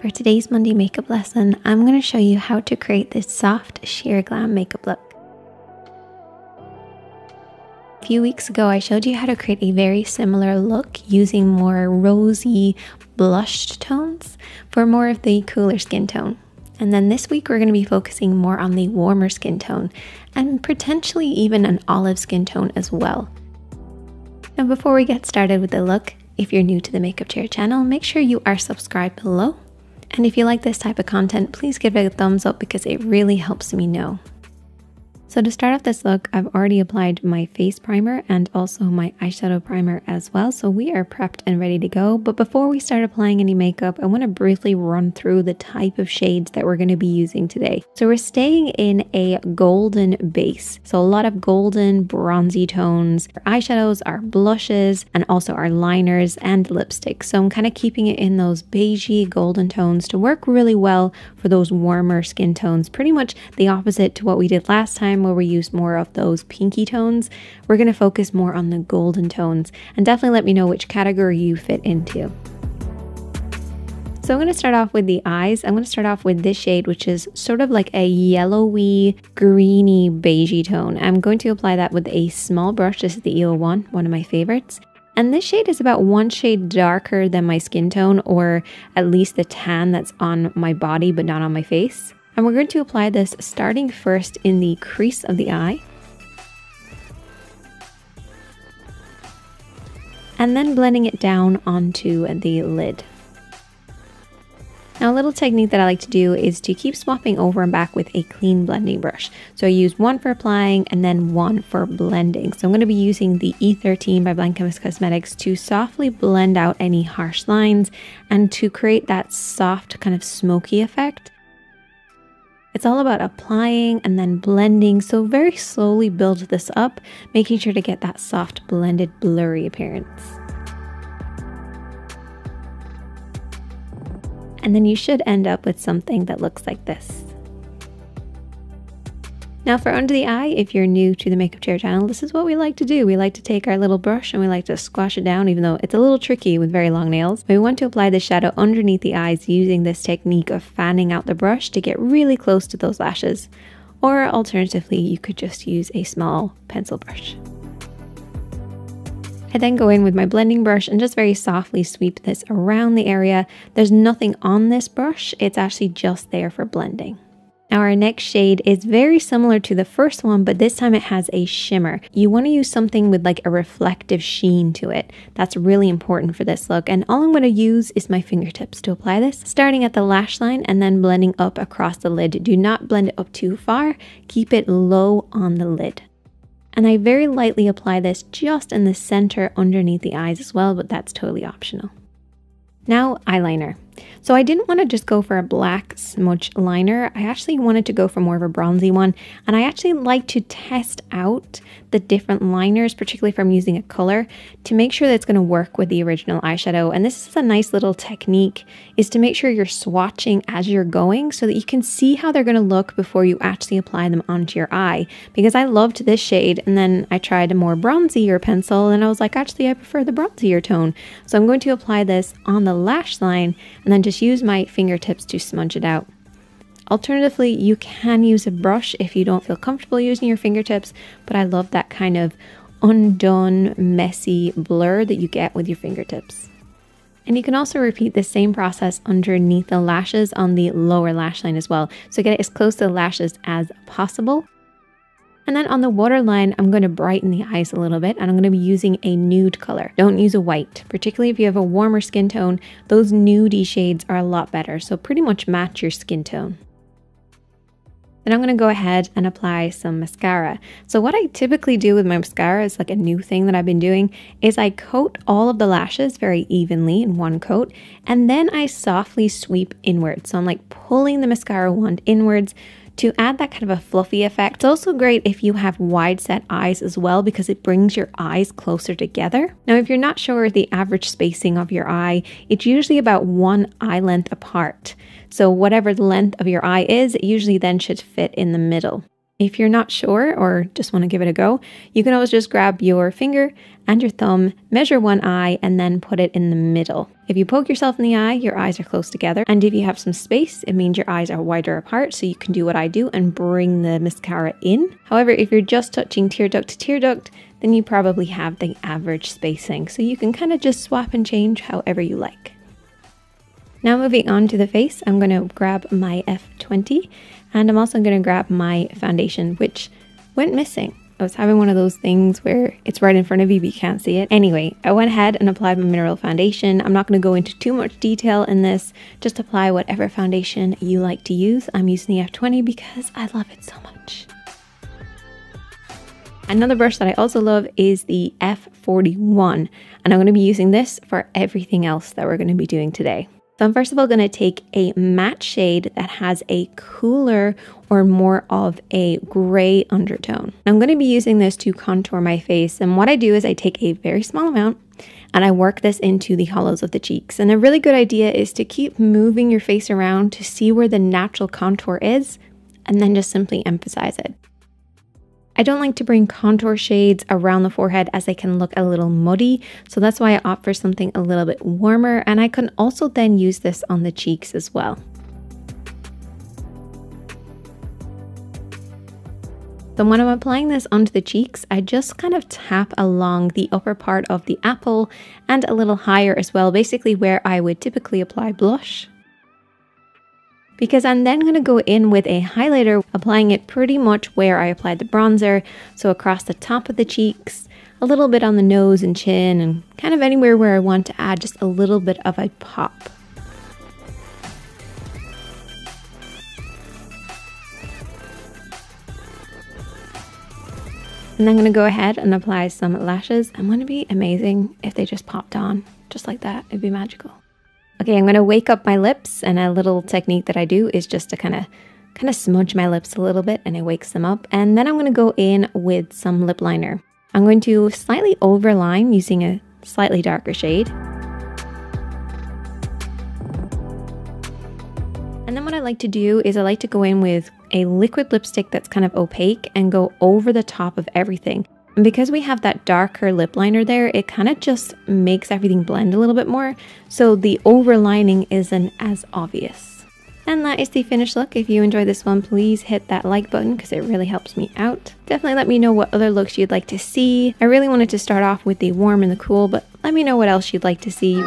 For today's Monday makeup lesson, I'm going to show you how to create this soft sheer glam makeup look. A few weeks ago, I showed you how to create a very similar look using more rosy blushed tones for more of the cooler skin tone. And then this week, we're going to be focusing more on the warmer skin tone and potentially even an olive skin tone as well. Now, before we get started with the look, if you're new to the Makeup Chair channel, make sure you are subscribed below. And if you like this type of content, please give it a thumbs up because it really helps me know. So to start off this look, I've already applied my face primer and also my eyeshadow primer as well. So we are prepped and ready to go. But before we start applying any makeup, I want to briefly run through the type of shades that we're going to be using today. So we're staying in a golden base. So a lot of golden, bronzy tones. Our eyeshadows, our blushes, and also our liners and lipsticks. So I'm kind of keeping it in those beigey golden tones to work really well for those warmer skin tones. Pretty much the opposite to what we did last time, where we used more of those pinky tones. We're going to focus more on the golden tones, and definitely let me know which category you fit into. So I'm going to start off with the eyes. I'm going to start off with this shade, which is sort of like a yellowy, greeny, beigey tone. I'm going to apply that with a small brush. This is the E01, one of my favorites. And this shade is about one shade darker than my skin tone, or at least the tan that's on my body but not on my face. And we're going to apply this starting first in the crease of the eye. And then blending it down onto the lid. Now a little technique that I like to do is to keep swapping over and back with a clean blending brush. So I use one for applying and then one for blending. So I'm going to be using the E13 by Blank Canvas Cosmetics to softly blend out any harsh lines and to create that soft kind of smoky effect. It's all about applying and then blending, so very slowly build this up, making sure to get that soft, blended, blurry appearance. And then you should end up with something that looks like this. Now for under the eye, if you're new to the Makeup Chair channel, this is what we like to do. We like to take our little brush and we like to squash it down, even though it's a little tricky with very long nails. We want to apply the shadow underneath the eyes using this technique of fanning out the brush to get really close to those lashes. Or alternatively, you could just use a small pencil brush. I then go in with my blending brush and just very softly sweep this around the area. There's nothing on this brush, it's actually just there for blending. Now our next shade is very similar to the first one, but this time it has a shimmer. You want to use something with like a reflective sheen to it. That's really important for this look. And all I'm going to use is my fingertips to apply this, starting at the lash line and then blending up across the lid. Do not blend it up too far. Keep it low on the lid. And I very lightly apply this just in the center underneath the eyes as well, but that's totally optional. Now eyeliner. So I didn't want to just go for a black smudge liner. I actually wanted to go for more of a bronzy one. And I actually like to test out the different liners, particularly if I'm using a color, to make sure that it's going to work with the original eyeshadow. And this is a nice little technique, is to make sure you're swatching as you're going so that you can see how they're going to look before you actually apply them onto your eye. Because I loved this shade and then I tried a more bronzier pencil and I was like, actually I prefer the bronzier tone. So I'm going to apply this on the lash line and then just use my fingertips to smudge it out. Alternatively, you can use a brush if you don't feel comfortable using your fingertips, but I love that kind of undone, messy blur that you get with your fingertips. And you can also repeat the same process underneath the lashes on the lower lash line as well. So get it as close to the lashes as possible. And then on the waterline, I'm going to brighten the eyes a little bit and I'm going to be using a nude color. Don't use a white, particularly if you have a warmer skin tone. Those nudie shades are a lot better, so pretty much match your skin tone. Then I'm going to go ahead and apply some mascara. So what I typically do with my mascara is like a new thing that I've been doing is I coat all of the lashes very evenly in one coat and then I softly sweep inwards. So I'm like pulling the mascara wand inwards to add that kind of a fluffy effect. It's also great if you have wide set eyes as well because it brings your eyes closer together. Now, if you're not sure the average spacing of your eye, it's usually about one eye length apart. So whatever the length of your eye is, it usually then should fit in the middle. If you're not sure or just want to give it a go, you can always just grab your finger and your thumb, measure one eye, and then put it in the middle. If you poke yourself in the eye, your eyes are close together. And if you have some space, it means your eyes are wider apart, so you can do what I do and bring the mascara in. However, if you're just touching tear duct to tear duct, then you probably have the average spacing. So you can kind of just swap and change however you like. Now moving on to the face, I'm going to grab my F20 and I'm also going to grab my foundation, which went missing. I was having one of those things where it's right in front of you but you can't see it. Anyway, I went ahead and applied my mineral foundation. I'm not going to go into too much detail in this. Just apply whatever foundation you like to use. I'm using the F20 because I love it so much. Another brush that I also love is the F41, and I'm going to be using this for everything else that we're going to be doing today. So I'm first of all going to take a matte shade that has a cooler or more of a gray undertone. I'm going to be using this to contour my face, and what I do is I take a very small amount and I work this into the hollows of the cheeks. And a really good idea is to keep moving your face around to see where the natural contour is and then just simply emphasize it. I don't like to bring contour shades around the forehead as they can look a little muddy, so that's why I opt for something a little bit warmer, and I can also then use this on the cheeks as well. So when I'm applying this onto the cheeks, I just kind of tap along the upper part of the apple and a little higher as well, basically where I would typically apply blush. Because I'm then going to go in with a highlighter, applying it pretty much where I applied the bronzer, so across the top of the cheeks, a little bit on the nose and chin, and kind of anywhere where I want to add just a little bit of a pop. And I'm going to go ahead and apply some lashes. I'm going to be amazing if they just popped on, just like that. It'd be magical. Okay, I'm going to wake up my lips, and a little technique that I do is just to kind of smudge my lips a little bit, and it wakes them up. And then I'm going to go in with some lip liner. I'm going to slightly overline using a slightly darker shade. And then what I like to do is I like to go in with a liquid lipstick that's kind of opaque and go over the top of everything. And because we have that darker lip liner there, it kind of just makes everything blend a little bit more, so the overlining isn't as obvious. And that is the finished look. If you enjoyed this one, please hit that like button because it really helps me out. Definitely let me know what other looks you'd like to see. I really wanted to start off with the warm and the cool, but let me know what else you'd like to see.